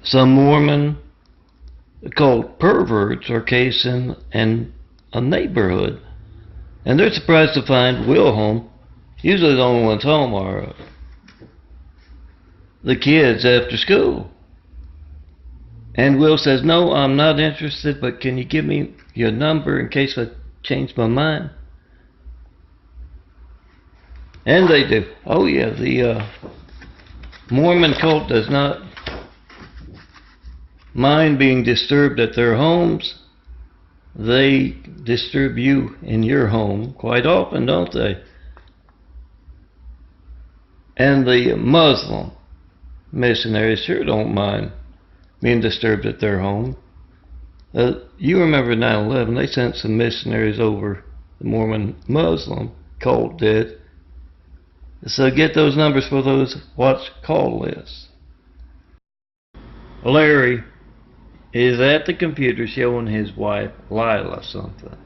some Mormon called perverts are casing a neighborhood. And they're surprised to find Will home. Usually the only ones home are the kids after school. And Will says, no, I'm not interested, but can you give me your number in case I change my mind? And they do. Oh yeah, the Mormon cult does not mind being disturbed at their homes. They disturb you in your home quite often, don't they? And the Muslim missionaries sure don't mind being disturbed at their home. You remember 9/11, they sent some missionaries over. The Mormon Muslim cult did. So get those numbers for those watch call lists. Larry is at the computer showing his wife Lila something.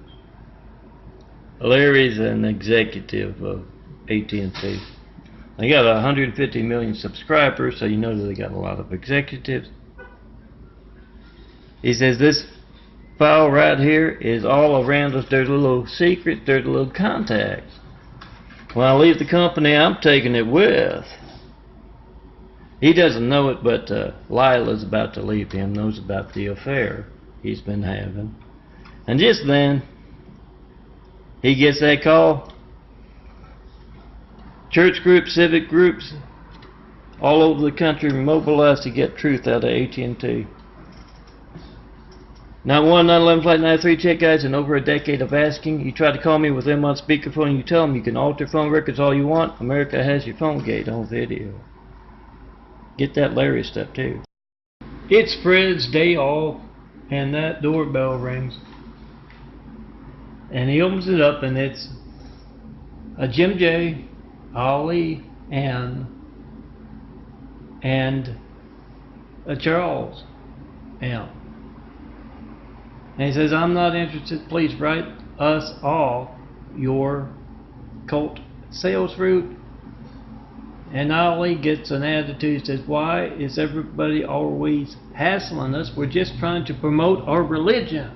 Larry's an executive of AT&T. They got 150 million subscribers, so you know that they got a lot of executives. He says this file right here is all around us. There's a little secret, there's a little contacts. When I leave the company, I'm taking it with. He doesn't know it, but Lila's about to leave him, knows about the affair he's been having. And just then, he gets that call. Church groups, civic groups, all over the country mobilized to get truth out of AT&T. Not one, not 11, flight 93, check guys, in over a decade of asking. You try to call me with them on speakerphone and you tell them you can alter phone records all you want. America has your phone gate on video. Get that Larry stuff too. It's Fred's day off and that doorbell rings. And he opens it up and it's a Jim J, Ollie, and a Charles M. And he says, I'm not interested, please write us all your cult sales route. And Ollie gets an attitude, says, why is everybody always hassling us? We're just trying to promote our religion.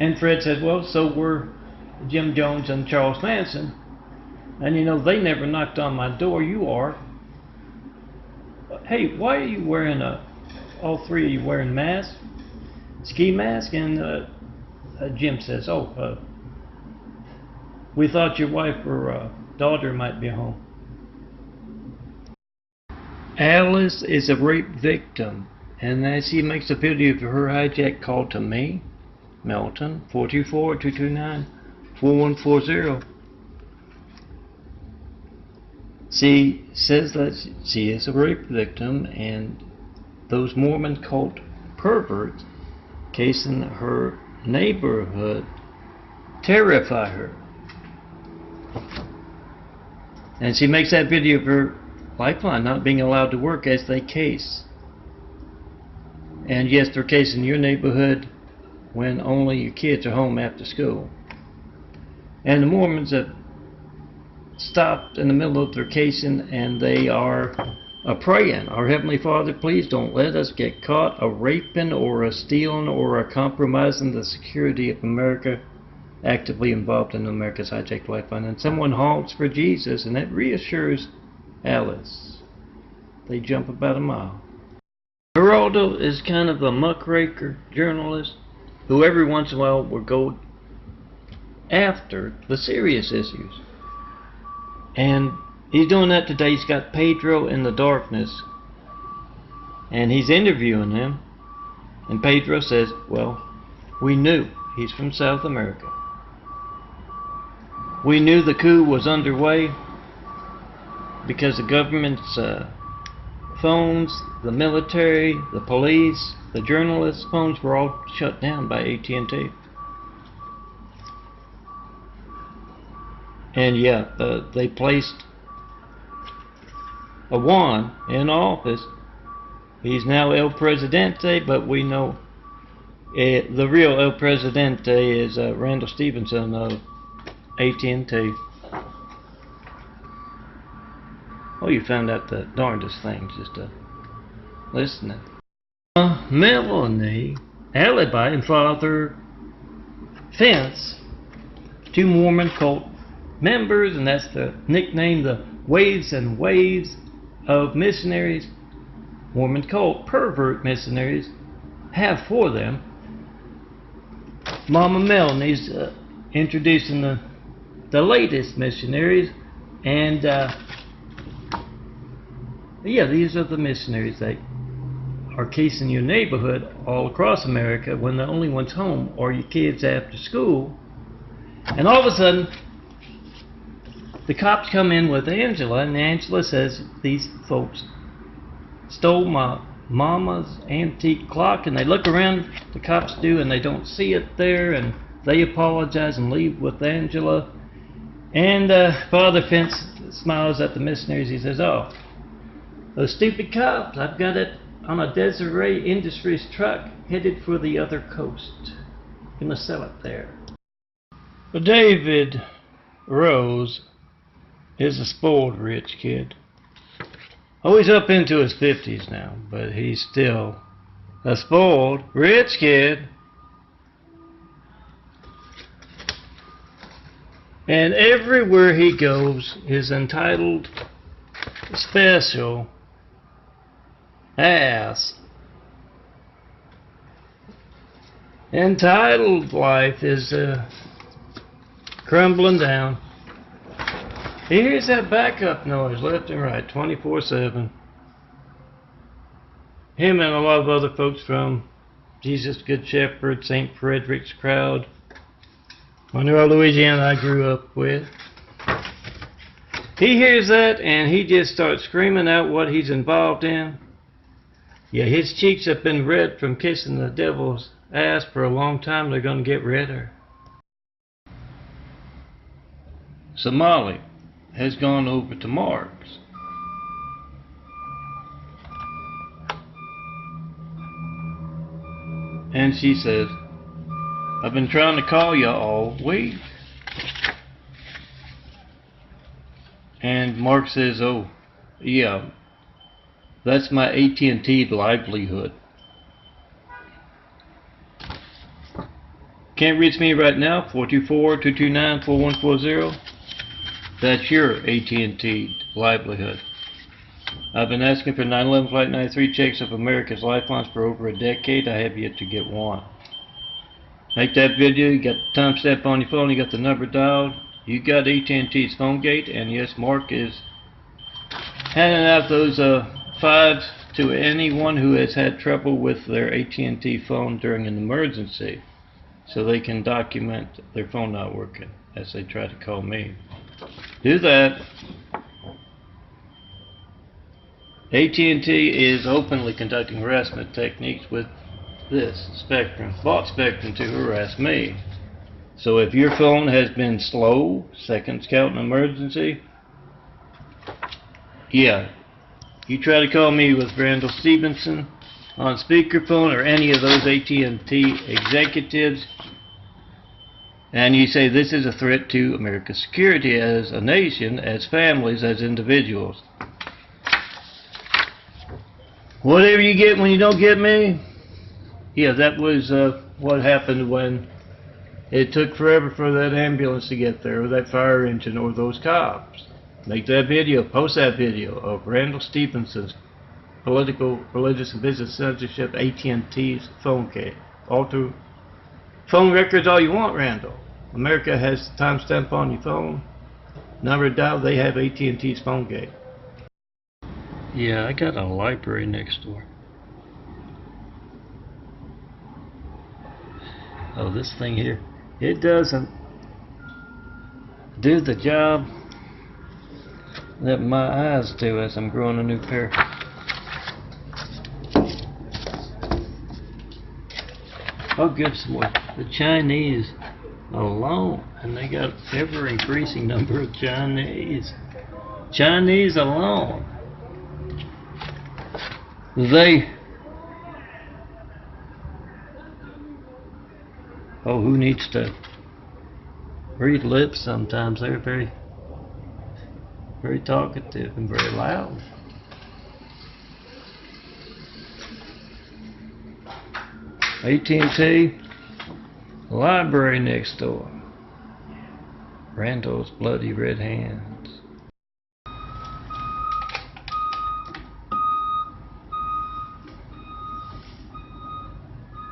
And Fred says, well, so were Jim Jones and Charles Manson. And you know, they never knocked on my door, you are. Hey, why are you wearing all three of you wearing masks? Ski mask? And Jim says, oh, we thought your wife or daughter might be home. Alice is a rape victim, and as she makes a video of her hijack call to me, Melton, 424-229-4140. She says that she is a rape victim, and those Mormon cult perverts casing her neighborhood terrify her. And she makes that video of her lifeline not being allowed to work as they case. And yes, they're casing your neighborhood when only your kids are home after school. And the Mormons have stopped in the middle of their casing and they are praying, our Heavenly Father, please don't let us get caught a raping or a stealing or a compromising the security of America, actively involved in America's hijacked lifeline. And someone honks for Jesus, and that reassures Alice. They jump about a mile. Geraldo is kind of a muckraker journalist who every once in a while will go after the serious issues. And he's doing that today. He's got Pedro in the darkness, and he's interviewing him. And Pedro says, well, we knew he's from South America. We knew the coup was underway because the government's phones, the military, the police, the journalists' phones were all shut down by AT&T. And yeah, they placed a Juan in office. He's now El Presidente, but we know the real El Presidente is Randall Stevenson of AT&T. Oh, you found out the darndest thing just listening. Melanie alibi and father fence, two Mormon cult members, and that's the nickname the waves and waves of missionaries, Mormon cult pervert missionaries, have for them. Mama Melanie's introducing the latest missionaries, and yeah, these are the missionaries that are casing your neighborhood all across America when the only ones home are your kids after school. And all of a sudden, the cops come in with Angela, and Angela says these folks stole my mama's antique clock, and they look around, the cops do, and they don't see it there, and they apologize and leave with Angela. And Father Fence smiles at the missionaries. He says, "Oh, those stupid cops, I've got it on a Desiree Industries truck headed for the other coast. Gonna sell it there." But David Rose is a spoiled rich kid. Oh, he's up into his 50s now, but he's still a spoiled rich kid. And everywhere he goes is entitled special ass. Entitled life is crumbling down. He hears that backup noise left and right, 24/7. Him and a lot of other folks from Jesus Good Shepherd, St. Frederick's crowd, Monroe, Louisiana, I grew up with. He hears that and he just starts screaming out what he's involved in. Yeah, his cheeks have been red from kissing the devil's ass for a long time. They're going to get redder. Somali has gone over to Mark's. And she says, "I've been trying to call you all week." And Mark says, "Oh, yeah, that's my AT&T livelihood. Can't reach me right now, 424-229-4140. That's your AT&T livelihood. I've been asking for 9/11 Flight 93 checks of America's lifelines for over a decade. I have yet to get one. Make that video, you got the timestamp on your phone, you got the number dialed, you got AT&T's phone gate, and yes, Mark is handing out those fives to anyone who has had trouble with their AT&T phone during an emergency, so they can document their phone not working as they try to call me. Do that. AT&T is openly conducting harassment techniques with this Spectrum, bought Spectrum to harass me. So if your phone has been slow, seconds count an emergency, yeah, you try to call me with Randall Stevenson on speakerphone or any of those AT&T executives, and you say this is a threat to America's security as a nation, as families, as individuals. Whatever you get when you don't get me, yeah, that was what happened when it took forever for that ambulance to get there, or that fire engine, or those cops. Make that video, post that video of Randall Stevenson's political, religious, and business censorship, AT&T's phone case. Alter phone records all you want, Randall. America has timestamp on your phone. Number dialed, they have AT&T's phone gate. Yeah, I got a library next door. Oh, this thing here, it doesn't do the job that my eyes do as I'm growing a new pair. Oh, good boy. The Chinese alone, and they got ever increasing number of Chinese alone. Who needs to read lips sometimes? They're very, very talkative and very loud. AT&T, library next door. Randall's bloody red hands.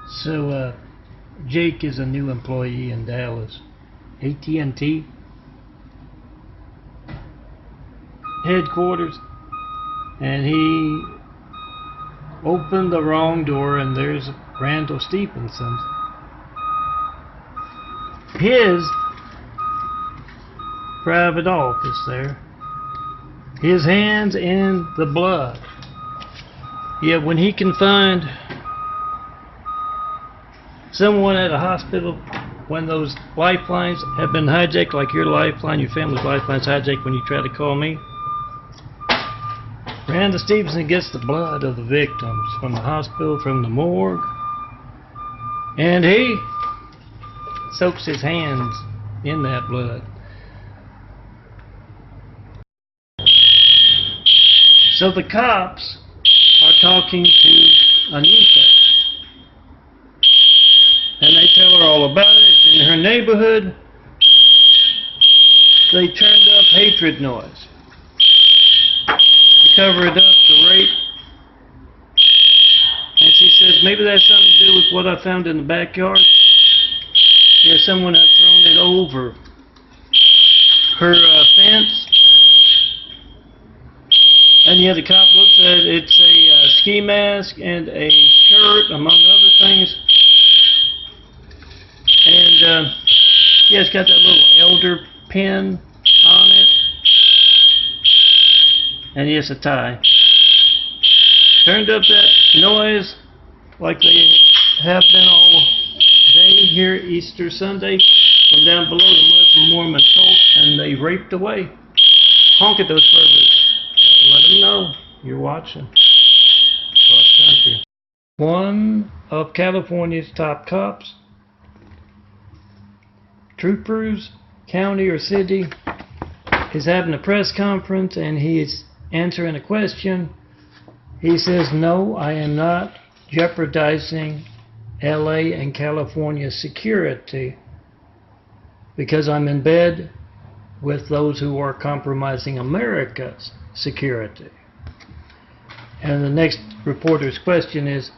So, Jake is a new employee in Dallas. AT&T headquarters, and he opened the wrong door, and there's Randall Stevenson. His private office there. His hands in the blood. Yeah, when he can find someone at a hospital, when those lifelines have been hijacked, like your lifeline, your family's lifeline's hijacked when you try to call me, Randall Stevenson gets the blood of the victims from the hospital, from the morgue, and he soaks his hands in that blood. So the cops are talking to Anita, and they tell her all about it. In her neighborhood, they turned up hatred noise to cover it up, to rape. And she says, maybe that's something to do with what I found in the backyard. Yeah, someone had thrown it over her fence. And yeah, the cop looks at it. It's a ski mask and a shirt, among other things. And yeah, it's got that little elder pin on it. And yes, a tie. Turned up that noise like they have been all day here Easter Sunday. From down below, the Muslim Mormon cult, and they raped away. Honk at those perverts. Let them know you're watching. Cross country. One of California's top cops, troopers, county or city, is having a press conference, and he is answering a question. He says, no, I am not jeopardizing LA and California security because I'm in bed with those who are compromising America's security. And the next reporter's question is,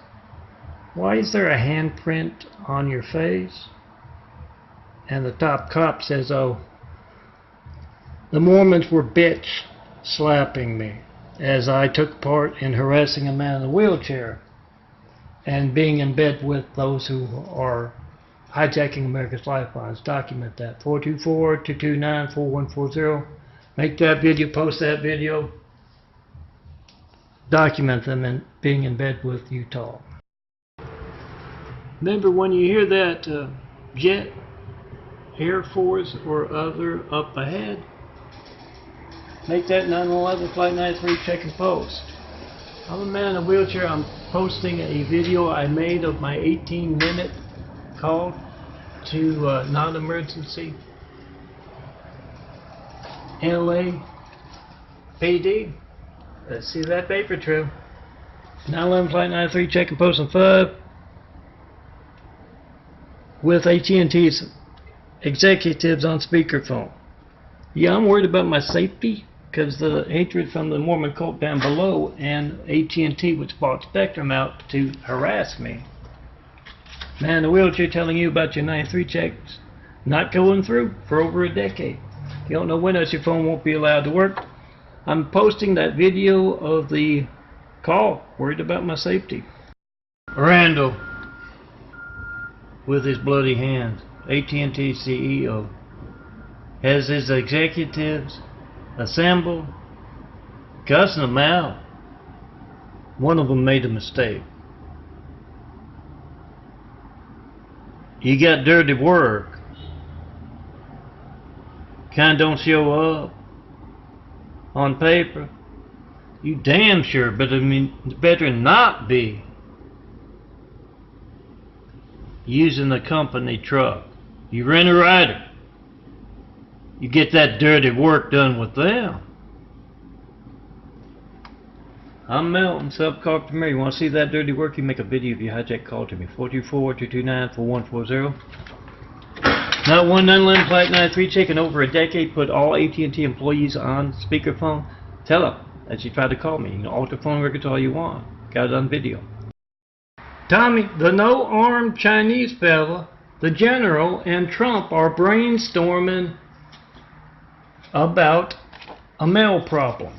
why is there a handprint on your face? And the top cop says, oh, the Mormons were bitch slapping me as I took part in harassing a man in a wheelchair and being in bed with those who are hijacking America's lifelines. Document that. 424-229-4140. Make that video, post that video. Document them in being in bed with Utah. Remember, when you hear that jet, Air Force or other up ahead, make that 911 Flight 93 check and post. I'm a man in a wheelchair. I'm posting a video I made of my 18-minute call to non-emergency LA PD. Let's see that paper trail. 911 Flight 93 check and post on 5 with AT&T's executives on speakerphone. Yeah, I'm worried about my safety because the hatred from the Mormon cult down below and AT&T, which bought Spectrum out to harass me. Man in a wheelchair telling you about your 93 checks not going through for over a decade. You don't know when else your phone won't be allowed to work. I'm posting that video of the call, worried about my safety. Randall, with his bloody hands, AT&T CEO, has his executives assembled, cussing them out. One of them made a mistake. You got dirty work. Kind don't show up on paper. You damn sure, but I mean, it's better not be using a company truck. You rent a rider. You get that dirty work done with them. I'm Melton, Sub-Carpenter Mary. You want to see that dirty work? You make a video of your hijack, call to me. 424-229-4140. Not one unlimited Flight 93 taking over a decade, put all AT&T employees on speakerphone. Tell them that you tried to call me. You can alter phone records all you want. Got it on video. Tommy, the no-armed Chinese fella, the general, and Trump are brainstorming about a mail problem.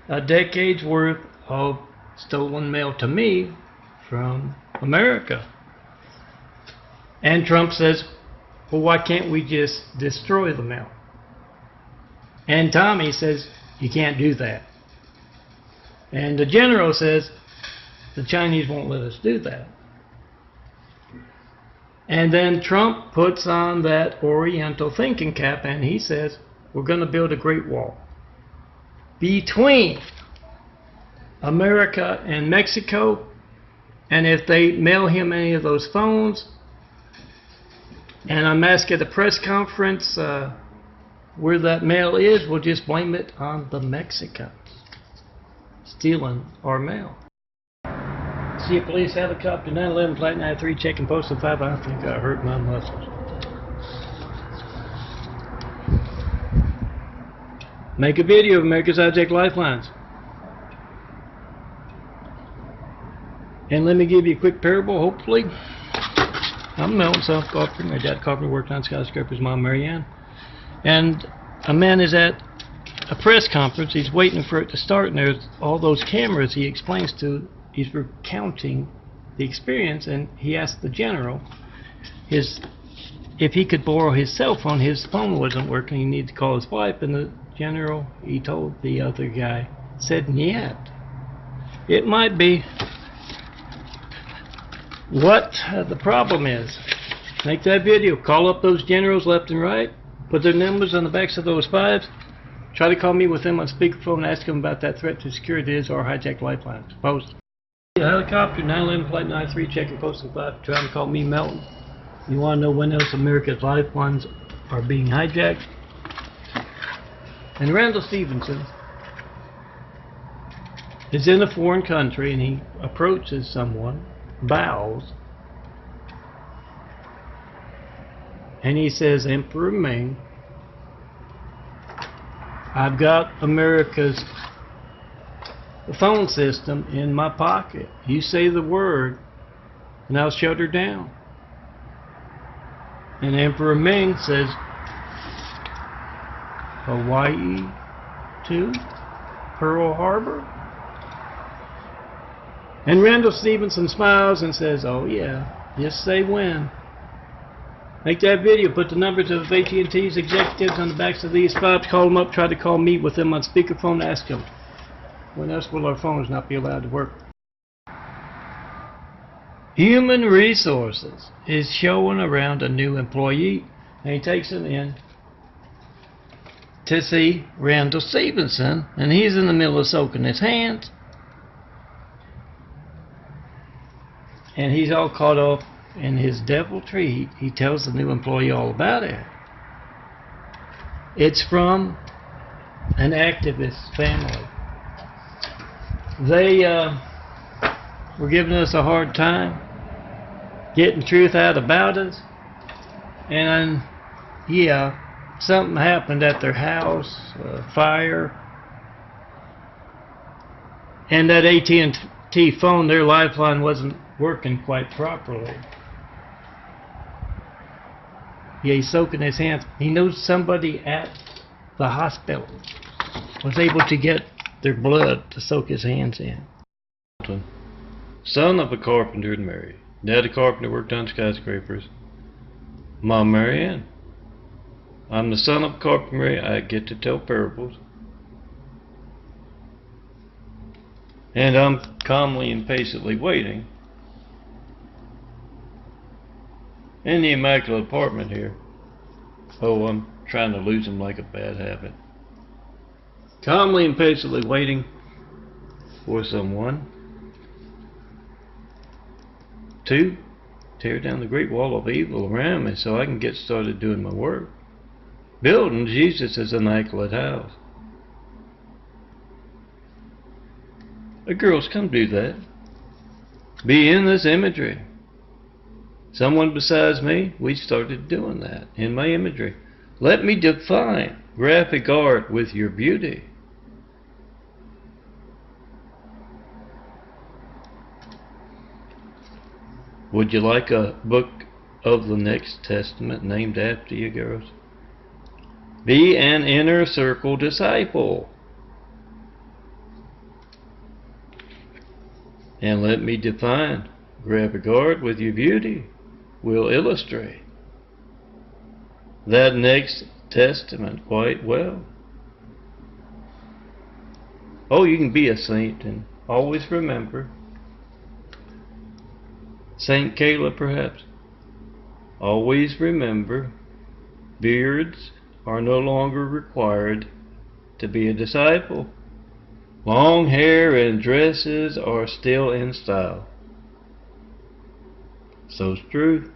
A decade's worth of stolen mail to me from America. And Trump says, well, why can't we just destroy the mail? And Tommy says, you can't do that. And the general says, the Chinese won't let us do that. And then Trump puts on that Oriental thinking cap and he says, we're going to build a Great Wall between America and Mexico, and if they mail him any of those phones, and I'm asked at a press conference where that mail is, we'll just blame it on the Mexicans stealing our mail. See a police helicopter, 911 Flight 93, checking postal 5. I think I hurt my muscles. Make a video of America's Hijack Lifelines. And let me give you a quick parable, hopefully. I'm Melton, Sub-Carpenter. My dad carpenter worked on skyscrapers, Mom Marianne. And a man is at a press conference. He's waiting for it to start, and there's all those cameras he explains to. He's recounting the experience, and he asked the general if he could borrow his cell phone. His phone wasn't working. He needed to call his wife, and the general, he told the other guy, said, "Yet it might be." What the problem is, make that video, call up those generals left and right, put their numbers on the backs of those 5s, try to call me with them on speakerphone and ask them about that threat to security is or hijack lifelines. Post. Helicopter 911 Flight 93 checking postal 5, trying to call me Melton. You want to know when else America's lifelines are being hijacked? And Randall Stevenson is in a foreign country and he approaches someone, bows, and he says, Emperor Ming, I've got America's phone system in my pocket. You say the word and I'll shut her down. And Emperor Ming says, Hawaii to Pearl Harbor? And Randall Stevenson smiles and says, oh yeah, just say when. Make that video, put the numbers of AT&T's executives on the backs of these 5, call them up, try to call me with them on speakerphone, ask them, when else will our phones not be allowed to work? Human Resources is showing around a new employee, and he takes him in to see Randall Stevenson, and he's in the middle of soaking his hands. And he's all caught up in his deviltry. He tells the new employee all about it. It's from an activist family. They were giving us a hard time, getting truth out about us. And yeah, something happened at their house, fire. And that AT&T phone, their lifeline wasn't working quite properly. Yeah, he's soaking his hands. He knows somebody at the hospital was able to get their blood to soak his hands in. Son of a carpenter and Mary. Dad a carpenter, worked on skyscrapers. Mom Marianne. I'm the son of a carpenter Mary. I get to tell parables. And I'm calmly and patiently waiting in the immaculate apartment here. Oh, I'm trying to lose him like a bad habit. Calmly and patiently waiting for someone to tear down the great wall of evil around me so I can get started doing my work. Building Jesus' immaculate house. Girls, come do that. Be in this imagery. Someone besides me, we started doing that in my imagery. Let me define graphic art with your beauty. Would you like a book of the Next Testament named after you, girls? Be an inner circle disciple. And let me define graphic art with your beauty. We'll illustrate that Next Testament quite well. Oh, you can be a saint, and always remember, Saint Caleb perhaps, always remember, beards are no longer required to be a disciple. Long hair and dresses are still in style. So's truth.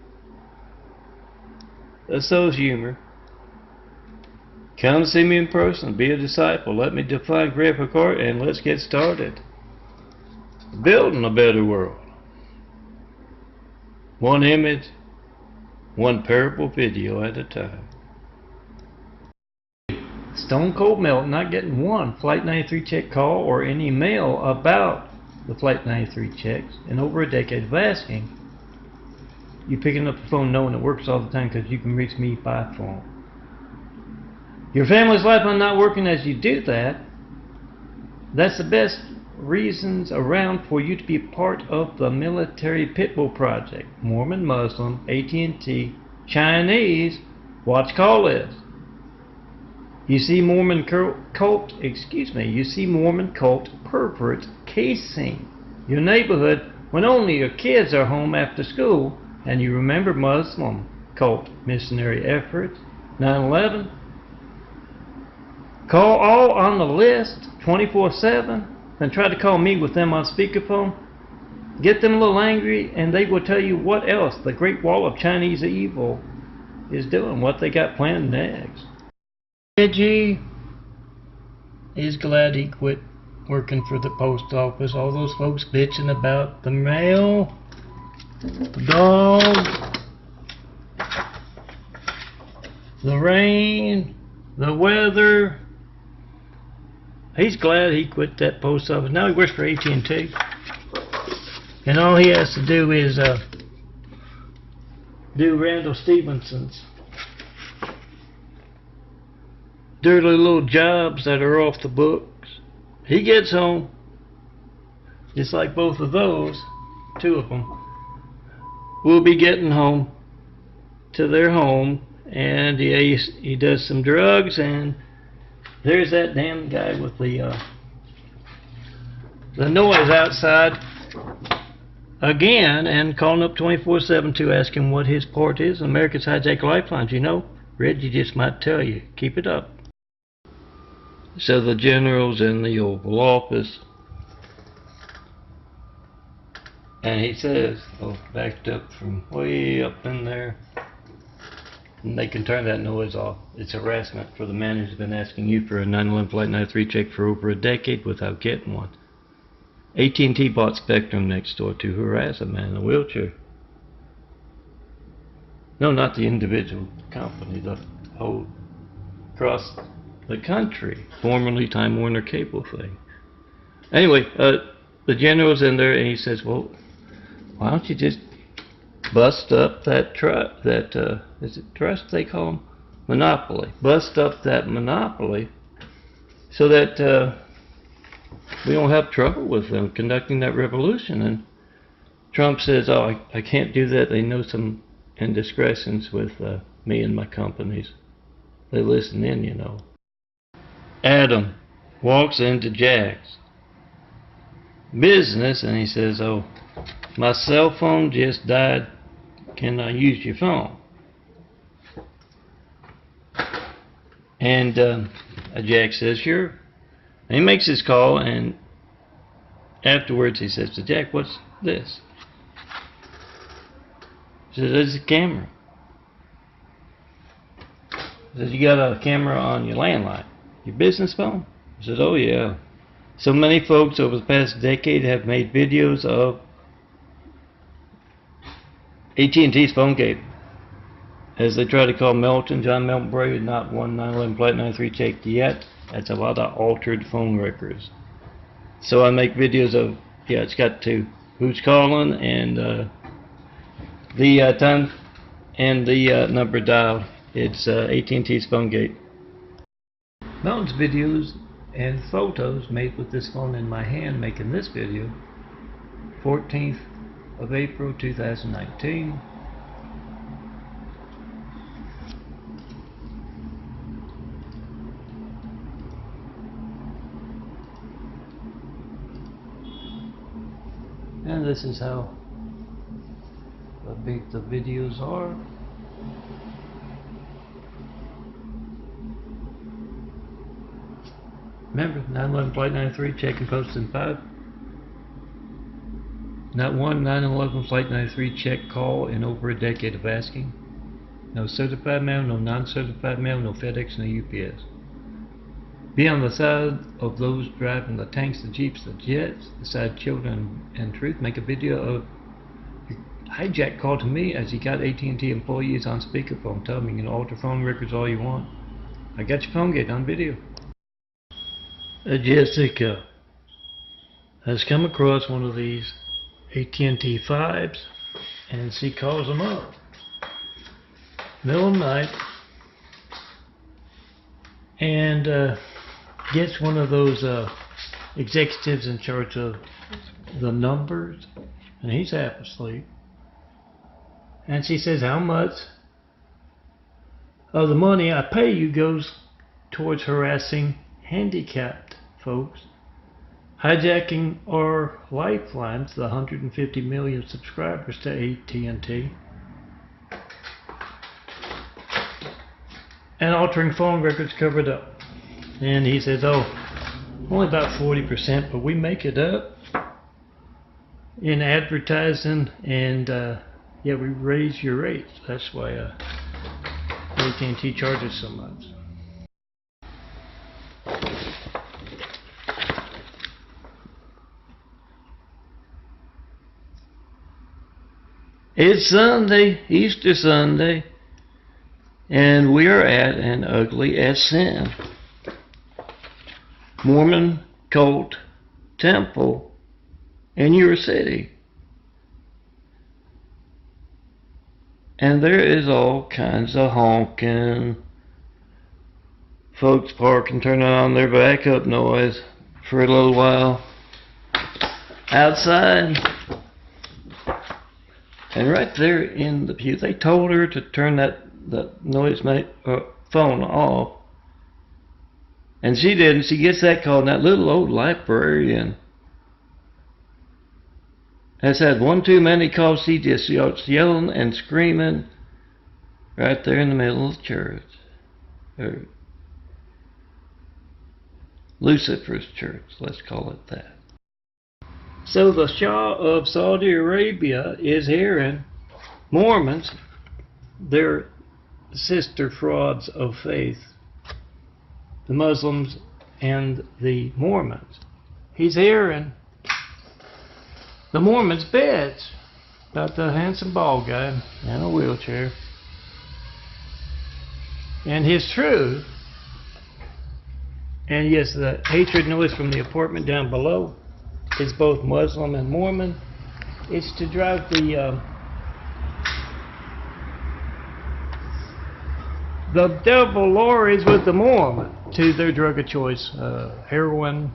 So's humor. Come see me in person. Be a disciple. Let me define graphic art, and let's get started. Building a better world. One image, one parable video at a time. Stone Cold Melton not getting one Flight 93 check call or any mail about the Flight 93 checks in over a decade of asking. You picking up the phone knowing it works all the time because you can reach me by phone. Your family's life on not working as you do that. That's the best reasons around for you to be part of the military pitbull project. Mormon, Muslim, AT&T, Chinese, watch call list. You see Mormon cult perverts casing your neighborhood when only your kids are home after school, and you remember Muslim cult missionary efforts, 9/11. Call all on the list 24/7, then try to call me with them on speakerphone. Get them a little angry, and they will tell you what else the Great Wall of Chinese evil is doing, what they got planned next. Reggie is glad he quit working for the post office. All those folks bitching about the mail, the dog, the rain, the weather. He's glad he quit that post office. Now he works for AT&T. And all he has to do is do Randall Stevenson's dirty little jobs that are off the books. He gets home, just like both of those, two of them, will be getting home to their home, and he does some drugs, and there's that damn guy with the noise outside again, and calling up 24/7 to ask him what his part is in America's hijacked lifelines. You know, Reggie just might tell you. Keep it up. So the general's in the Oval Office, and he says, backed up from way up in there, and they can turn that noise off. It's harassment for the man who's been asking you for a 9/11 Flight 93 check for over a decade without getting one. AT&T bought Spectrum next door to harass a man in a wheelchair. No, not the individual company, the whole across the country, formerly Time Warner Cable thing. Anyway, the general's in there, and he says, well, why don't you just bust up that is it trust they call them? Monopoly. Bust up that monopoly so that we don't have trouble with them conducting that revolution. And Trump says, oh, I can't do that. They know some indiscretions with me and my companies. They listen in, you know. Adam walks into Jack's business, and he says, oh, my cell phone just died. Can I use your phone? And Jack says, sure. And he makes his call, and afterwards he says to Jack, what's this? He says, it's a camera. He says, you got a camera on your landline, your business phone? He says, oh yeah. So many folks over the past decade have made videos of AT&T's phone gate, as they try to call Melton, John Melton Brady, not one 911 Flight 93 checked yet. That's a lot of altered phone records. So I make videos of, yeah, it's got to who's calling and the time and the number dialed. It's AT&T's phone gate. Melton's videos and photos made with this phone in my hand making this video, 14th of April 2019. And this is how big the videos are. Remember, 911 Flight 93 checking post in 5. Not one 911 Flight 93 check call in over a decade of asking. No certified mail, no non-certified mail, no FedEx, no UPS. Be on the side of those driving the tanks, the jeeps, the jets, beside children and truth. Make a video of your hijack call to me as you got AT&T employees on speakerphone. Tell them you can alter phone records all you want. I got your phone gate on video. Jessica has come across one of these AT&T 5s and she calls them up middle of the night and gets one of those executives in charge of the numbers, and he's half asleep, and she says, how much of the money I pay you goes towards harassing handicapped folks, hijacking our lifelines, the 150 million subscribers to AT&T, and altering phone records covered up. And he says, oh, only about 40%, but we make it up in advertising, and yeah, we raise your rates. That's why AT&T charges so much. It's Sunday, Easter Sunday, and we are at an ugly as sin Mormon cult temple in your city. And there is all kinds of honking, folks parking, turning on their backup noise for a little while outside. And right there in the pew, they told her to turn that noise phone off. And she didn't. She gets that call, and that little old librarian has had one too many calls. She just starts yelling and screaming right there in the middle of the church. Or Lucifer's church, let's call it that. So the Shah of Saudi Arabia is hearing Mormons, their sister frauds of faith, the Muslims and the Mormons. He's hearing the Mormons' beds about the handsome bald guy in a wheelchair. And his THRU, and yes, the hatred noise from the apartment down below is both Muslim and Mormon. It's to drive the devil lorries with the Mormon to their drug of choice, heroin,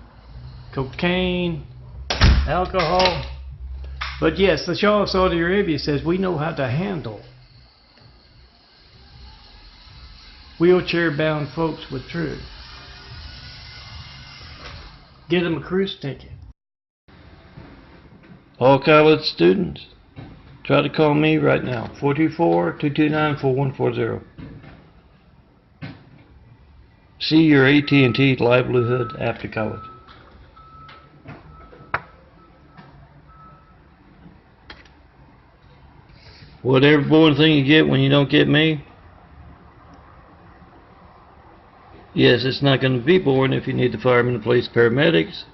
cocaine, alcohol. But yes, the Shah of Saudi Arabia says we know how to handle wheelchair-bound folks with THRU. Get them a cruise ticket. All college students, try to call me right now, 424-229-4140. See your AT&T livelihood after college. Whatever boring thing you get when you don't get me, yes, it's not going to be boring if you need the firemen, the police, paramedics,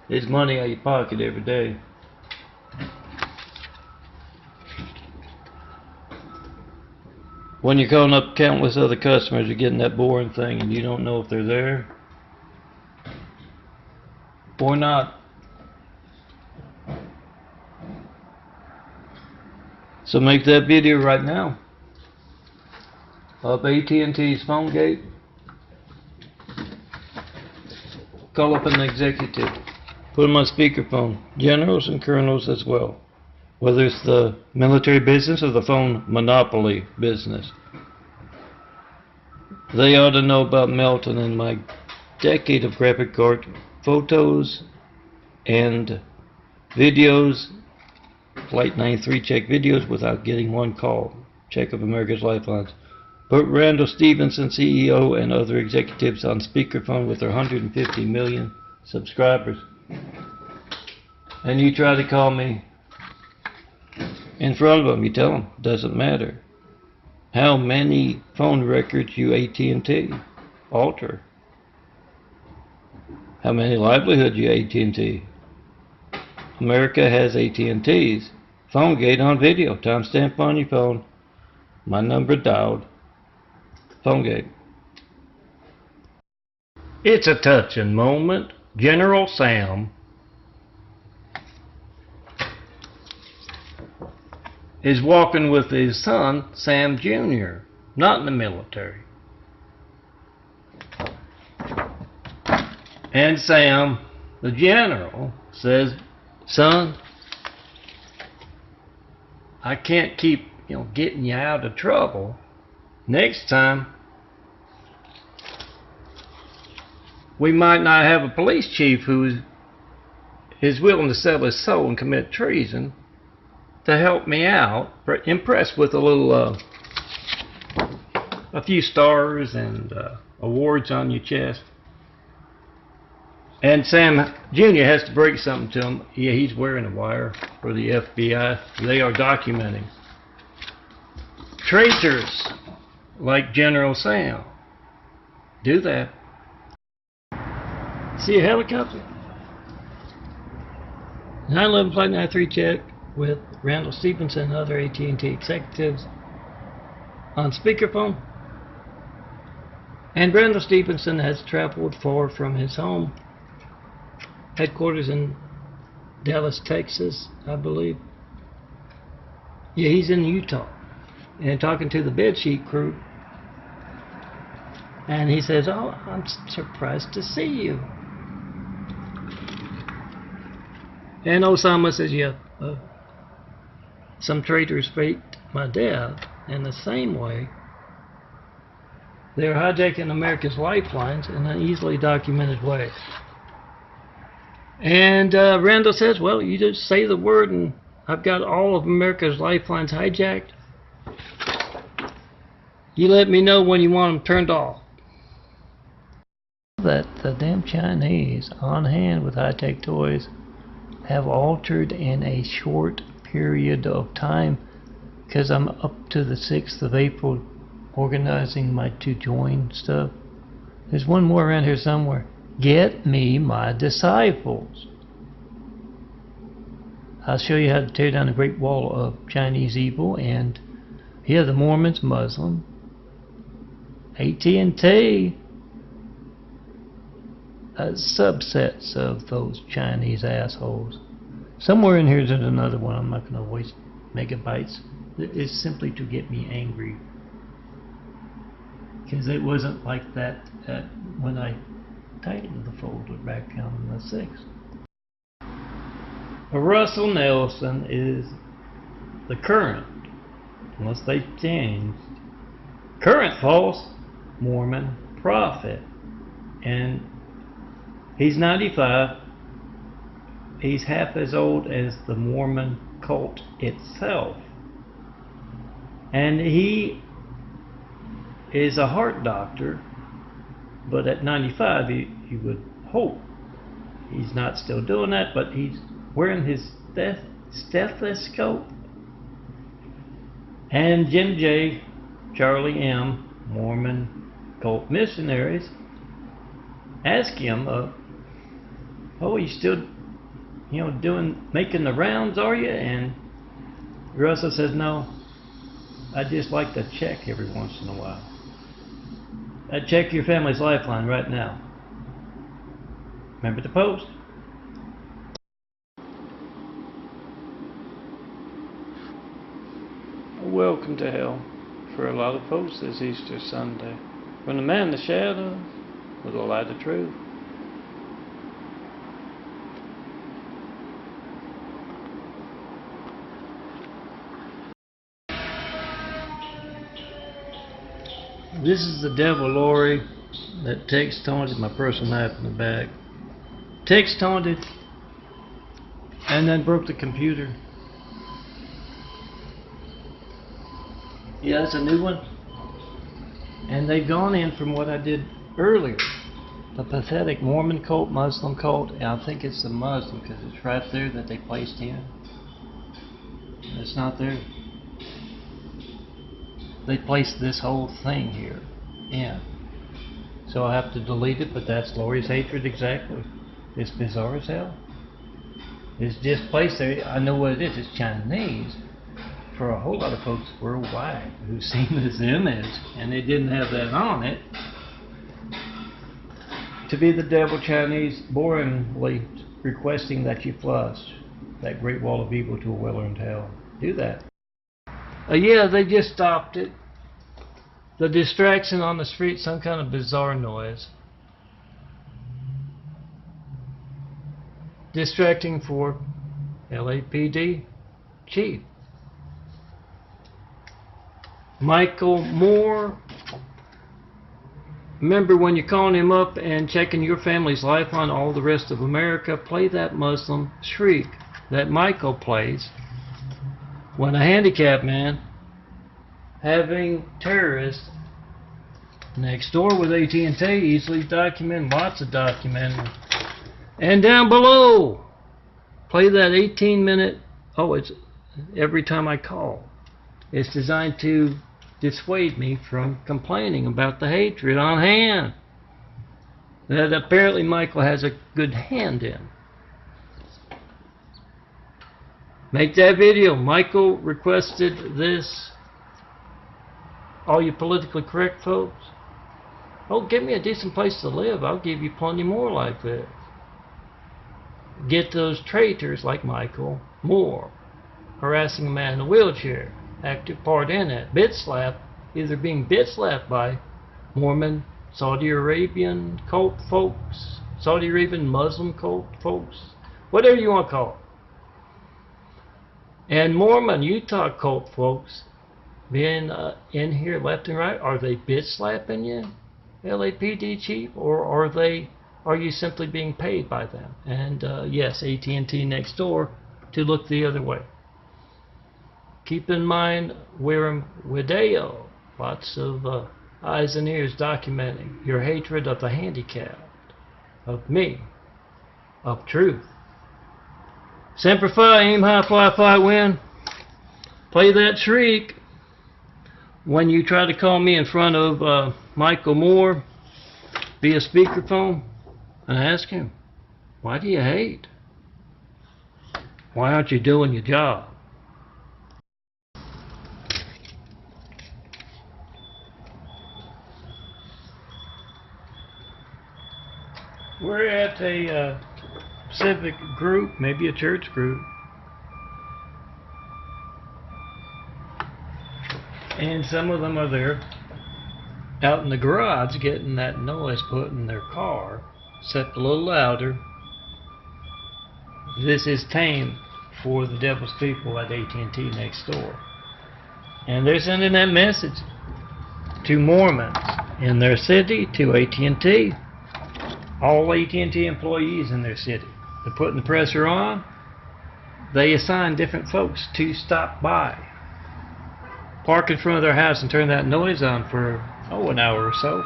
It's money out of your pocket every day. When you're calling up countless other customers, you're getting that boring thing and you don't know if they're there or not. So make that video right now of AT&T's phone gate. Call up an executive. Put them on speakerphone. Generals and colonels as well. Whether it's the military business or the phone monopoly business. They ought to know about MELTON and my decade of graphic card photos and videos. Flight 93 check videos without getting one call. Check of America's Lifelines. Put Randall Stevenson, CEO, and other executives on speakerphone with their 150 million subscribers. And you try to call me in front of them. You tell them, doesn't matter how many phone records you AT&T alter. How many livelihoods you AT&T. America has AT&T's phone gate on video. Timestamp on your phone. My number dialed. Phone gate. It's a touching moment. General Sam is walking with his son, Sam Jr., not in the military. And Sam, the general, says, "Son, I can't keep, getting you out of trouble. Next time, we might not have a police chief who is willing to sell his soul and commit treason to help me out, impressed with a few stars and awards on your chest." And Sam Jr. has to break something to him. Yeah, he's wearing a wire for the FBI. They are documenting traitors like General Sam. Do that. See a helicopter? 9/11 Flight 93 check with Randall Stevenson and other AT&T executives on speakerphone. And Randall Stevenson has traveled far from his home. Headquarters in Dallas, Texas, I believe. Yeah, he's in Utah. And talking to the bedsheet crew. And he says, "Oh, I'm surprised to see you." And Osama says, "Yeah, some traitors faked my death in the same way. They're hijacking America's lifelines in an easily documented way." And Randall says, "Well, you just say the word and I've got all of America's lifelines hijacked. You let me know when you want them turned off." That the damn Chinese on hand with high-tech toys have altered in a short period of time, because I'm up to the 6th of April organizing my to join stuff. There's one more around here somewhere. Get me my disciples. I'll show you how to tear down the Great Wall of Chinese evil, and the Mormons, Muslim, AT&T, subsets of those Chinese assholes. Somewhere in here there's another one. I'm not going to waste megabytes. It's simply to get me angry, because it wasn't like that when I titled the folder back on the 6th. Russell Nelson is the current, unless they changed, current false Mormon prophet. And he's 95. He's half as old as the Mormon cult itself. And he is a heart doctor, but at 95 you would hope he's not still doing that, but he's wearing his stethoscope. And Jim J, Charlie M, Mormon cult missionaries, ask him, "Oh, you still you know, making the rounds, are you? And Russell says, no, I just like to check every once in a while. I'd check your family's lifeline right now. Remember the post? Welcome to hell for a lot of folks this Easter Sunday. From the man in the shadow with the light of truth. This is the devil Lori that text taunted my personal knife in the back. Text taunted and then broke the computer. Yeah, that's a new one. And they've gone in from what I did earlier. The pathetic Mormon cult, Muslim cult, and I think it's the Muslim because it's right there that they placed in. It's not there. They placed this whole thing here in. So I have to delete it, but that's Lori's hatred exactly. It's bizarre as hell. It's just placed there. I know what it is. It's Chinese. For a whole lot of folks worldwide who've seen this image and they didn't have that on it, to be the devil Chinese boringly requesting that you flush that great wall of evil to a well-earned hell. Do that. Yeah, they just stopped it. The distraction on the street, some kind of bizarre noise. Distracting for LAPD chief. Michael Moore. Remember when you're calling him up and checking your family's life on all the rest of America, play that Muslim shriek that Michael plays when a handicapped man having terrorists next door with AT&T easily document, lots of documenting. And down below, play that 18-minute, it's every time I call. It's designed to dissuade me from complaining about the hatred on hand that apparently Michael has a good hand in. Make that video. Michael requested this. All you politically correct folks, give me a decent place to live. I'll give you plenty more like this. Get those traitors like Michael Moore harassing a man in a wheelchair, active part in it, bit slap, either being bit slapped by Mormon, Saudi Arabian cult folks, Saudi Arabian Muslim cult folks, whatever you want to call it. And Mormon, Utah cult folks being in here left and right, are they bit slapping you, LAPD chief, or are you simply being paid by them? And yes, AT&T next door to look the other way. Keep in mind, Wiram Wideo, lots of eyes and ears documenting your hatred of the handicapped, of me, of truth. Semper Fi, aim high, fly, win. Play that shriek when you try to call me in front of Michael Moore via speakerphone and ask him, why do you hate? Why aren't you doing your job? We're at a civic group, maybe a church group, and some of them are there out in the garage getting that noise put in their car, set a little louder. This is tame for the devil's people at AT&T next door, and they're sending that message to Mormons in their city, to AT&T, all AT&T employees in their city. They're putting the pressure on. They assign different folks to stop by, park in front of their house and turn that noise on for an hour or so.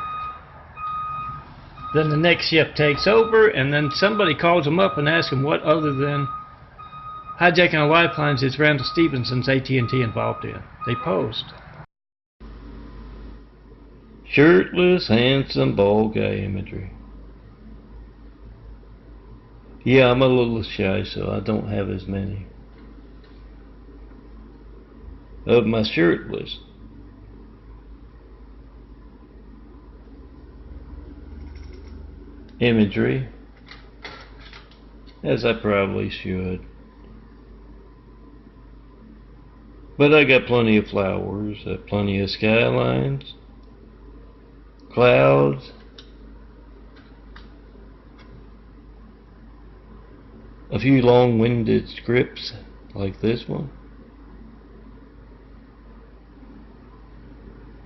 Then the next shift takes over, and then somebody calls them up and asks them what other than hijacking of lifelines is Randall Stevenson's AT&T involved in. They post. Shirtless, handsome, bald guy imagery. Yeah, I'm a little shy, so I don't have as many. Of my shirt list. Imagery, as I probably should. But I got plenty of flowers, plenty of skylines, clouds, a few long-winded scripts like this one.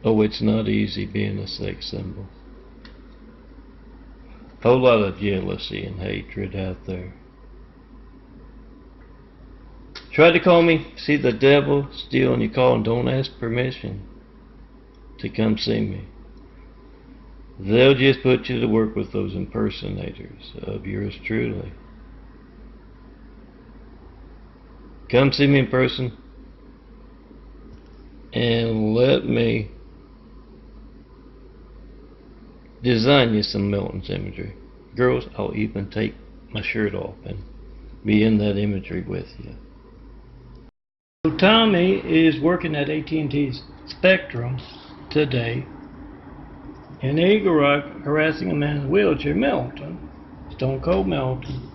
Oh, it's not easy being a sex symbol. Whole lot of jealousy and hatred out there. Try to call me, see the devil stealing your call, and don't ask permission to come see me. They'll just put you to work with those impersonators of yours truly. Come see me in person and let me design you some MELTON's imagery. Girls, I'll even take my shirt off and be in that imagery with you. So Tommy is working at AT&T Spectrum today in Eagle Rock, harassing a man in a wheelchair, MELTON, Stone Cold MELTON.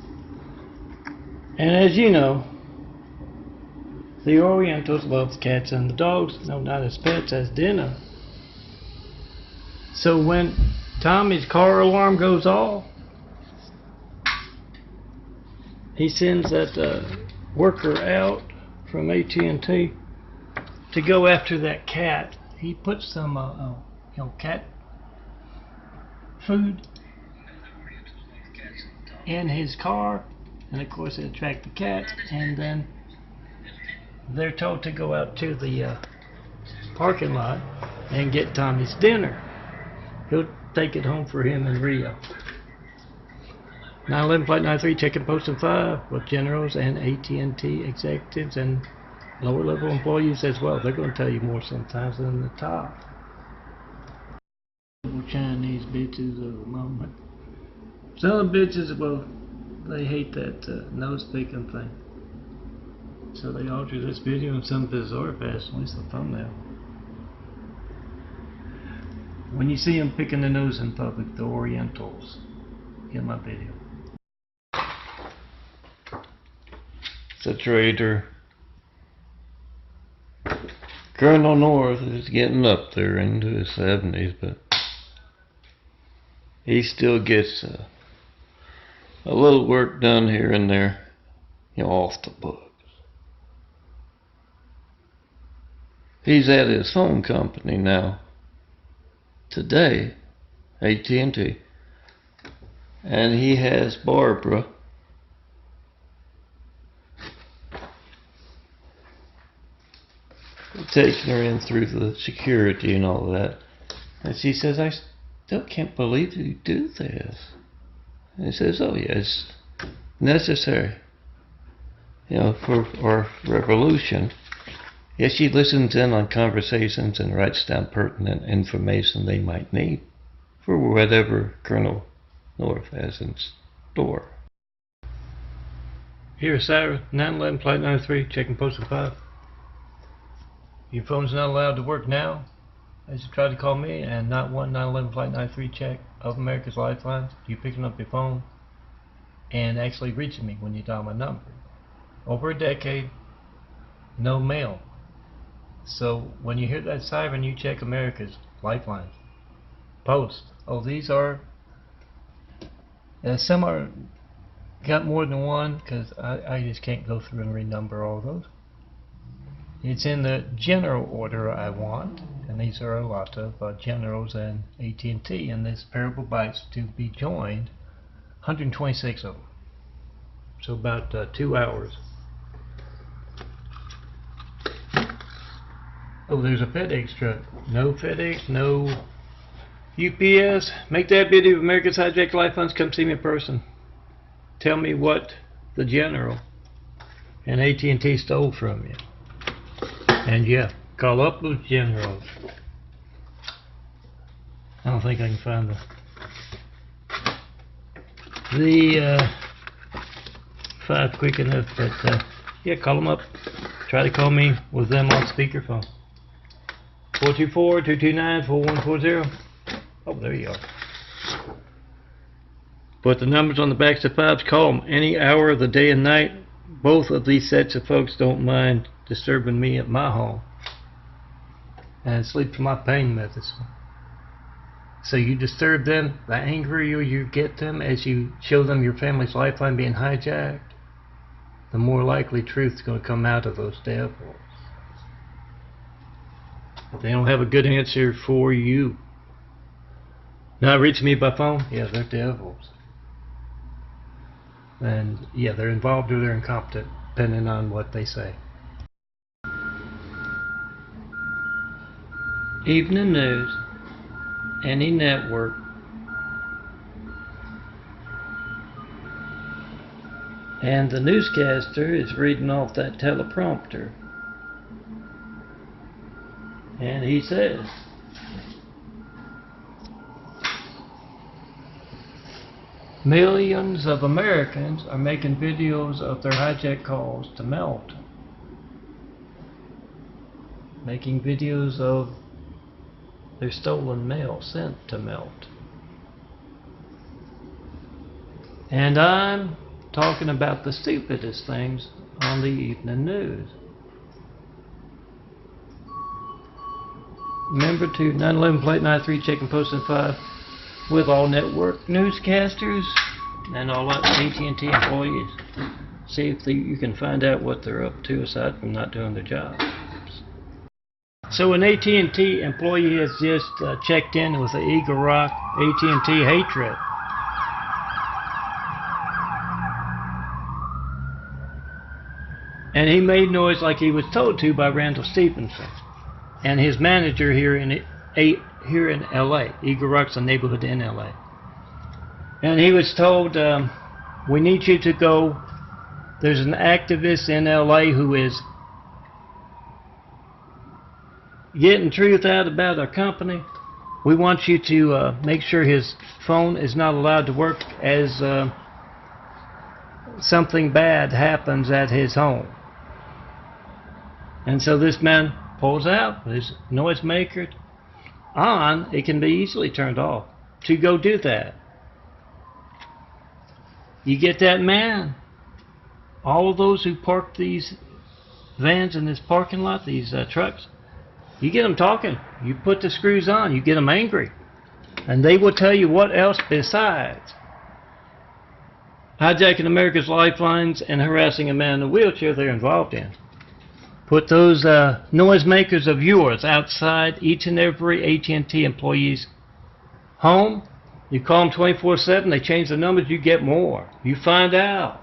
And as you know, the Orientals love cats and the dogs, no, not as pets, as dinner. So when Tommy's car alarm goes off, he sends that worker out from AT&T to go after that cat. He puts some cat food in his car, and of course it attracts the cat, and then they're told to go out to the parking lot and get Tommy's dinner. He'll take it home for him in Rio. 911 Flight 93 checking posting 5 with generals and AT&T executives and lower level employees as well. They're going to tell you more sometimes than the top. Chinese bitches of the moment. Some of the bitches, well, they hate that nose picking thing. So they alter this video in some bizarre fashion, at least the thumbnail. When you see them picking their nose in public, the Orientals, get my video. It's a traitor. Colonel North is getting up there into his 70s, but he still gets a little work done here and there, off the books. He's at his phone company now, today, AT&T, and he has Barbara taking her in through the security and all of that, and she says, "I still can't believe you do this." And he says, "Oh yes, necessary, for our revolution." Yes, she listens in on conversations and writes down pertinent information they might need for whatever Colonel North has in store. Here is Sarah, 911 Flight 93, checking posted 5. Your phone's not allowed to work now, as you tried to call me, and not one 911 Flight 93 check of America's Lifelines. You picking up your phone and actually reaching me when you dial my number. Over a decade, no mail. So when you hear that siren, you check America's Lifelines. Post. Oh, these are, some are got more than one, because I just can't go through and renumber all those. It's in the general order I want, and these are a lot of generals and AT&T, and this Parable Bites to be joined, 126 of them. So about 2 hours. Oh, there's a FedEx truck. No FedEx, no UPS. Make that video of America's Hijacked Lifelines. Come see me in person. Tell me what the general and AT&T stole from you. And yeah, call up those generals. I don't think I can find the 5 quick enough, but yeah, call them up. Try to call me with them on speakerphone. 424-229-4140. Oh, there you are. But the numbers on the backs of 5s, call them any hour of the day and night. Both of these sets of folks don't mind disturbing me at my home. And sleep for my pain medicine. So you disturb them, the angrier you get them as you show them your family's lifeline being hijacked, the more likely truth's going to come out of those devils. But they don't have a good answer for you. Now reach me by phone? Yeah, they're devils. And yeah, they're involved or they're incompetent, depending on what they say. Evening news, any network, and the newscaster is reading off that teleprompter, and he says, millions of Americans are making videos of their hijacked calls to MELTON, making videos of their stolen mail sent to MELTON. And I'm talking about the stupidest things on the evening news. Remember to 911 plate 93 check and post in 5 with all network newscasters and all AT&T employees. See if you can find out what they're up to aside from not doing their job. So an AT&T employee has just checked in with the Eagle Rock AT&T hatred. And he made noise like he was told to by Randall Stevenson and his manager here in LA. Eagle Rock's a neighborhood in LA. And he was told, we need you to go. There's an activist in LA who is getting truth out about our company. We want you to make sure his phone is not allowed to work as something bad happens at his home. And so this man pulls out his noisemaker on. It can be easily turned off to go do that. You get that man, all of those who park these vans in this parking lot, these trucks, you get them talking, you put the screws on, you get them angry, and they will tell you what else besides hijacking America's lifelines and harassing a man in a wheelchair they're involved in. Put those noisemakers of yours outside each and every AT&T employee's home. You call them 24/7, they change the numbers, you get more. You find out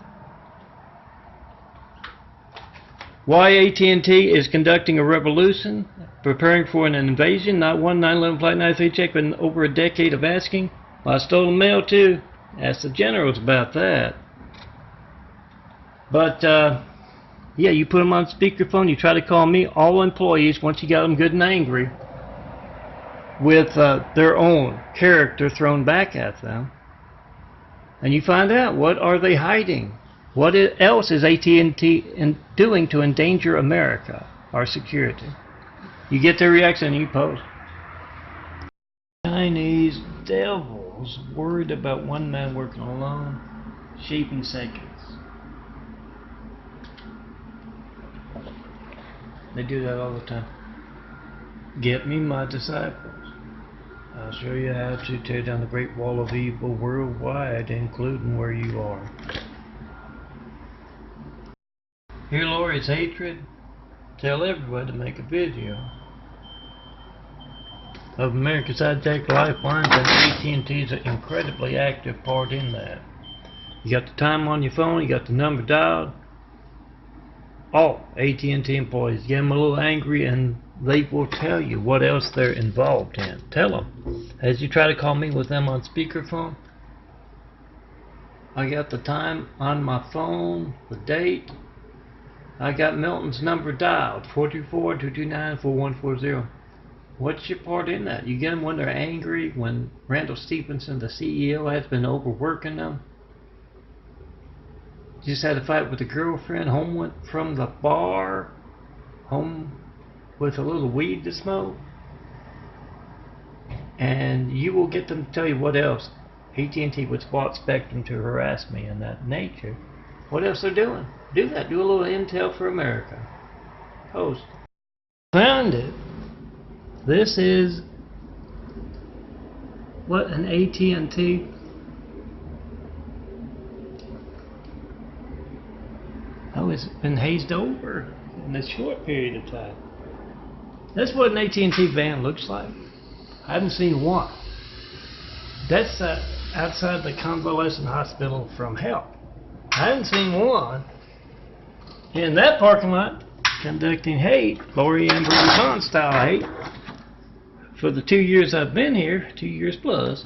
why AT&T is conducting a revolution, preparing for an invasion. Not one 911 flight 93 check, but over a decade of asking. Well, I stolen mail too. Ask the generals about that. But yeah, you put them on speakerphone, you try to call me, all employees, once you got them good and angry, with their own character thrown back at them, and you find out what are they hiding. What else is AT&T doing to endanger America, our security? You get their reaction and you post. Chinese devils worried about one man working alone, sheep in seconds. They do that all the time. Get me my disciples. I'll show you how to tear down the great wall of evil worldwide, including where you are. Hear Lori's hatred? Tell everybody to make a video of America's hijacked lifelines, and AT&T's an incredibly active part in that. You got the time on your phone, you got the number dialed. All AT&T employees, get them a little angry and they will tell you what else they're involved in. Tell them. As you try to call me with them on speakerphone, I got the time on my phone, the date. I got Milton's number dialed, 424-229-4140. What's your part in that? You get them when they're angry, when Randall Stevenson, the CEO, has been overworking them. just had a fight with a girlfriend, home went from the bar, home with a little weed to smoke. And you will get them to tell you what else. AT&T was bought Spectrum to harass me in that nature. What else they're doing? Do that. Do a little intel for America. Post. Found it. This is what, an AT&T. Oh, it's been hazed over in a short period of time. That's what an AT&T van looks like. I haven't seen one. That's outside the convalescent hospital from hell. I haven't seen one in that parking lot conducting hate, Lori Amber Con style hate, for the 2 years I've been here, 2 years plus.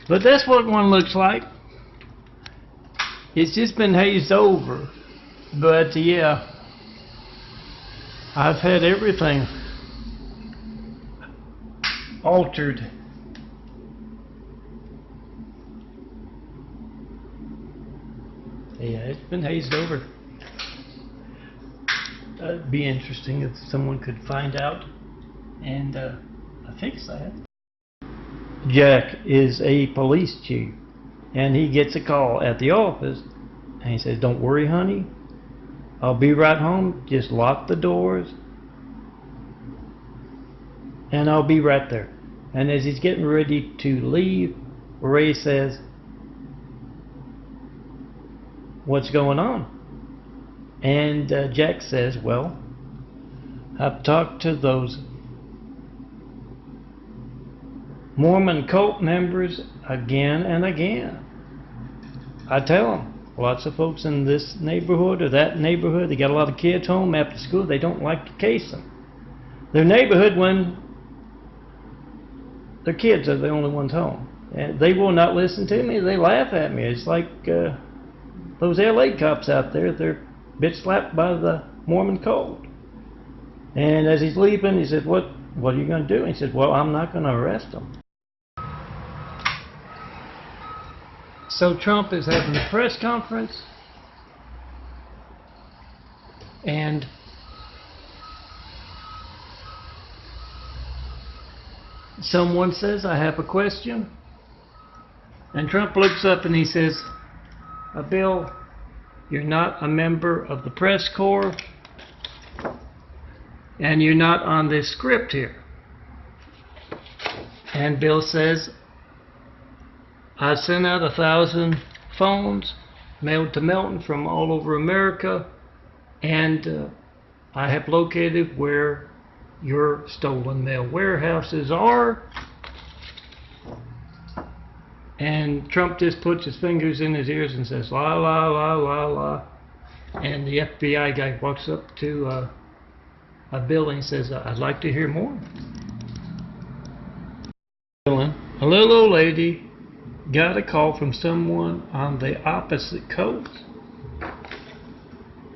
But that's what one looks like. It's just been hazed over. But yeah, I've had everything altered. Yeah, it's been hazed over. It'd be interesting if someone could find out and fix that. Jack is a police chief, and he gets a call at the office, and he says, "Don't worry, honey, I'll be right home. Just lock the doors, and I'll be right there." And as he's getting ready to leave, Ray says, "What's going on?" And Jack says, "Well, I've talked to those Mormon cult members again and again. I tell them, lots of folks in this neighborhood or that neighborhood, they got a lot of kids home after school, they don't like to case them. Their neighborhood, when their kids are the only ones home, and they will not listen to me, they laugh at me. It's like those LA cops out there, they're bitch slapped by the Mormon cult." And as he's leaving, he said, what are you going to do?" And he said, "Well, I'm not going to arrest them." So Trump is having a press conference, and someone says, "I have a question." And Trump looks up and he says, "Bill, you're not a member of the press corps, and you're not on this script here." And Bill says, "I sent out 1,000 phones mailed to Melton from all over America, and I have located where your stolen mail warehouses are." And Trump just puts his fingers in his ears and says, "La, la, la, la, la." And the FBI guy walks up to a Bill and says, "I'd like to hear more." A little old lady got a call from someone on the opposite coast.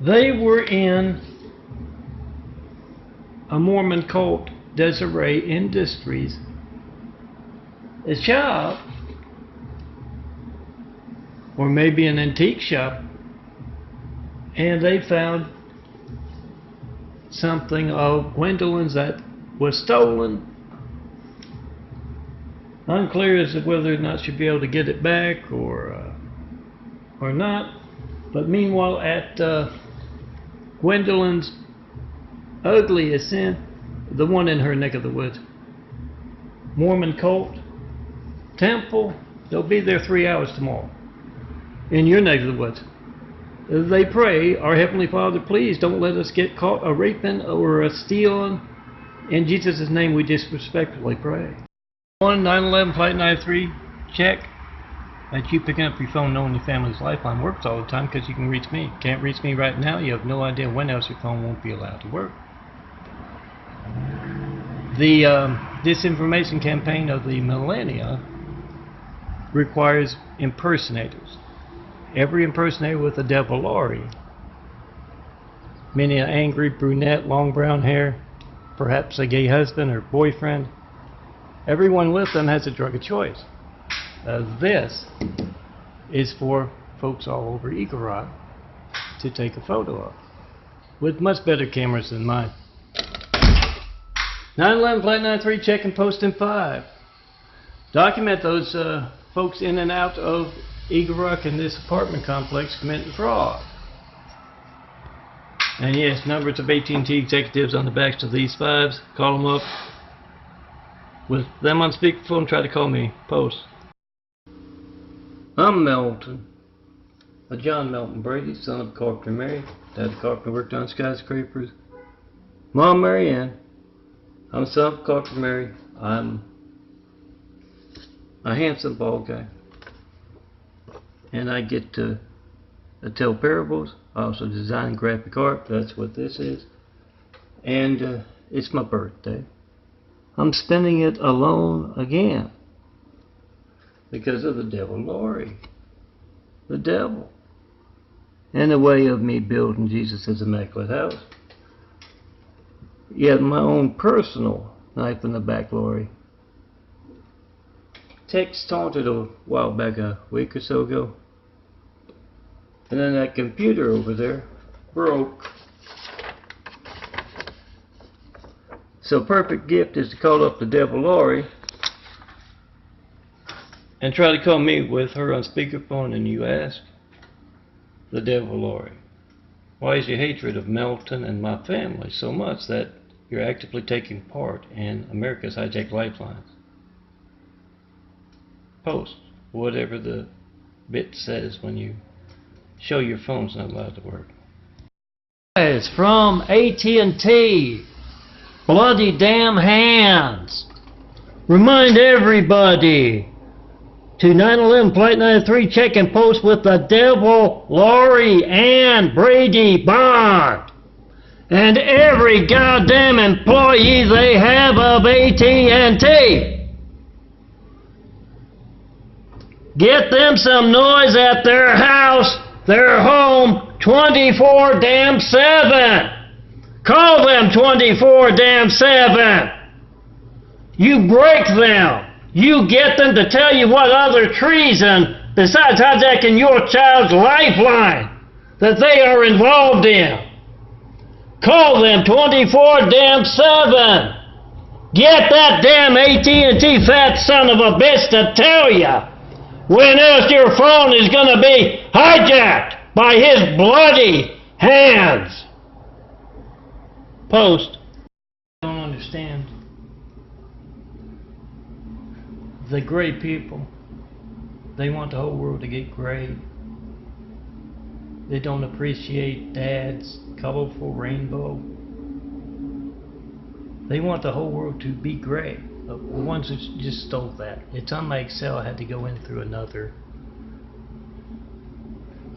They were in a Mormon cult, Desiree Industries, a shop, or maybe an antique shop, and they found something of Gwendolyn's that was stolen. Unclear as to whether or not she'll be able to get it back or not. But meanwhile, at Gwendolyn's ugliest sin, the one in her neck of the woods, Mormon cult temple, they'll be there 3 hours tomorrow in your neck of the woods. They pray, "Our Heavenly Father, please don't let us get caught a raping or a stealing. In Jesus' name we disrespectfully pray." 911 Flight 93, check that you picking up your phone knowing your family's lifeline works all the time, because you can reach me. Can't reach me right now, you have no idea when else your phone won't be allowed to work. The disinformation campaign of the millennia requires impersonators. Every impersonator with a devil Laurie. Many an angry brunette, long brown hair, perhaps a gay husband or boyfriend. Everyone with them has a drug of choice. This is for folks all over Eagle Rock to take a photo of, with much better cameras than mine. 911 Flight 93 check and post in 5. Document those folks in and out of Eagle Rock in this apartment complex committing fraud. And yes, numbers of AT&T executives on the backs of these 5s. Call them up. With them on speakerphone, try to call me. Post. I'm Melton. John Melton Brady, son of Carpenter Mary. Dad of Carpenter worked on skyscrapers. Mom Mary Ann. I'm son of Carpenter Mary. I'm a handsome bald guy. And I get to tell parables. I also design graphic art. That's what this is. And it's my birthday. I'm spending it alone again. Because of the devil, Lori. The devil. In the way of me building Jesus' immaculate house. Yet my own personal knife in the back, Lori. Tex taunted a while back, a week or so ago. And then that computer over there broke. So perfect gift is to call up the devil Lori and try to call me with her on speakerphone, and you ask the devil Lori, why is your hatred of Melton and my family so much that you're actively taking part in America's hijacked lifelines? Post whatever the bit says when you show your phone's not allowed to work. It's from AT&T. Bloody damn hands. Remind everybody to 911 Flight 93 check and post with the devil, Lori, and Brady Bond. And every goddamn employee they have of AT&T. Get them some noise at their house, their home, 24/7. Call them 24/7. You break them. You get them to tell you what other treason, besides hijacking your child's lifeline, that they are involved in. Call them 24/7. Get that damn AT&T fat son of a bitch to tell you when else your phone is going to be hijacked by his bloody hands. Post. I don't understand. The gray people, they want the whole world to get gray. They don't appreciate Dad's colorful rainbow. They want the whole world to be gray. The ones who just stole that. It's on my Excel. I had to go in through another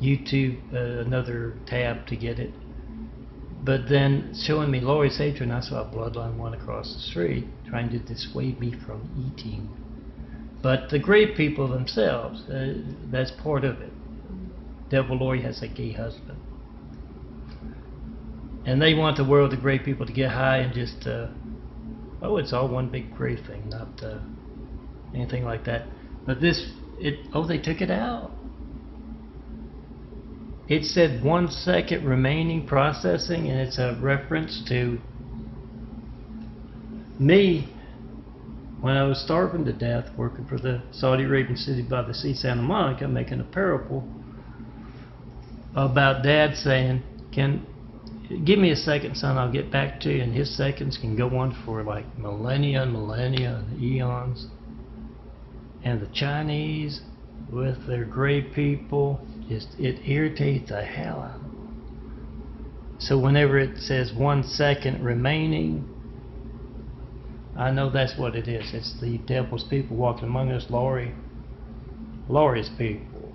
YouTube, another tab to get it. But then showing me Lori's hatred, and I saw a bloodline one across the street trying to dissuade me from eating. But the gray people themselves, that's part of it. Devil Lori has a gay husband. And they want the world, the gray people, to get high and just, oh, it's all one big gray thing, not anything like that. But this, oh, they took it out. It said 1 second remaining processing, and it's a reference to me when I was starving to death working for the Saudi Arabian city by the sea, Santa Monica, making a parable about Dad saying, give me a second, son, I'll get back to you. And his seconds can go on for like millennia and millennia and eons. And the Chinese, with their gray people, it irritates the hell out of them. So whenever it says 1 second remaining, I know that's what it is. It's the devil's people walking among us. Lori's people.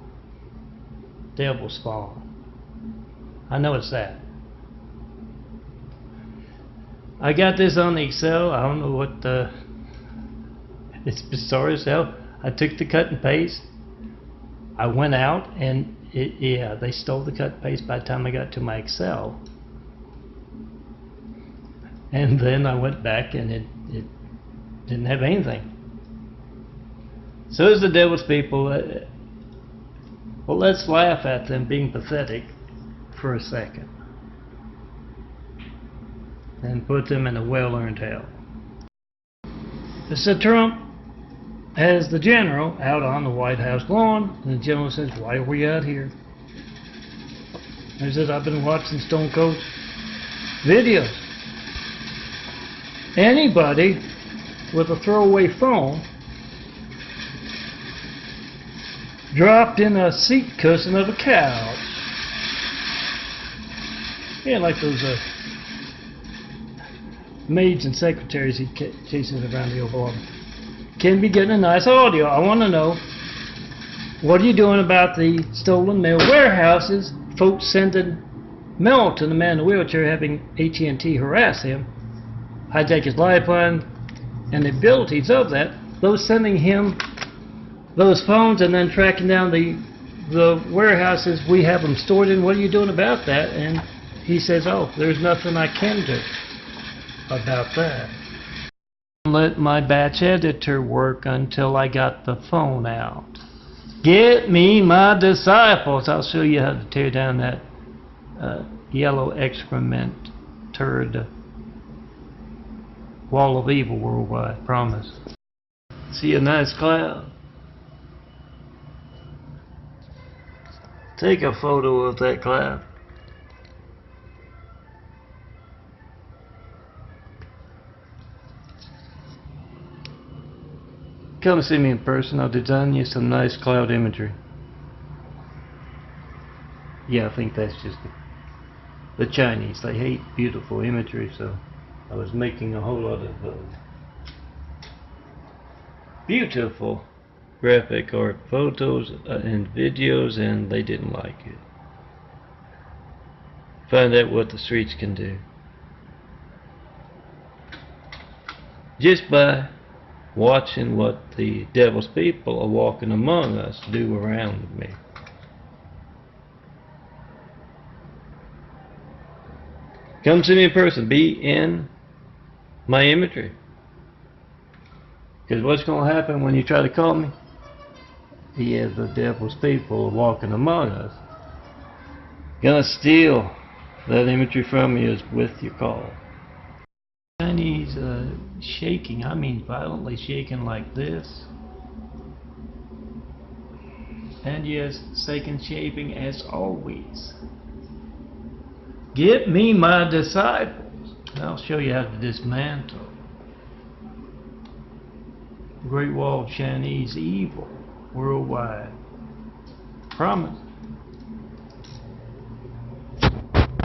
Devil's spawn. I know it's that. I got this on the Excel. I don't know what it's bizarre as hell. I took the cut and paste. I went out and yeah, they stole the cut and paste by the time I got to my Excel. And then I went back and it didn't have anything. So is the devil's people. Well, let's laugh at them being pathetic for a second and put them in a well-earned hell. So Trump has the general out on the White House lawn, and the general says, "Why are we out here?" He says, "I've been watching Stone Cold videos. Anybody with a throwaway phone dropped in a seat cushion of a couch." Yeah, like those maids and secretaries he chases around the Oval Office. Can be getting a nice audio. I want to know, what are you doing about the stolen mail warehouses? Folks sending MELTON, the man in the wheelchair, having AT&T harass him, hijack his lifeline, and the abilities of that, those sending him those phones and then tracking down the warehouses we have them stored in. What are you doing about that? And he says, "Oh, there's nothing I can do about that. Let my batch editor work until I got the phone out. Get me my disciples. I'll show you how to tear down that yellow excrement turd wall of evil worldwide. Promise." See a nice cloud? Take a photo of that cloud. Come see me in person. I'll design you some nice cloud imagery. Yeah, I think that's just the Chinese. They hate beautiful imagery, so I was making a whole lot of beautiful graphic art photos and videos, and they didn't like it. Find out what the streets can do just by watching what the devil's people are walking among us do around me. Come see me in person. Be in my imagery. Because what's going to happen when you try to call me? Yeah, the devil's people are walking among us. Gonna steal that imagery from you is with your call. Chinese shaking, I mean violently shaking like this. And yes, second shaping as always. Get me my disciples. I'll show you how to dismantle the Great Wall of Chinese evil worldwide. Promise.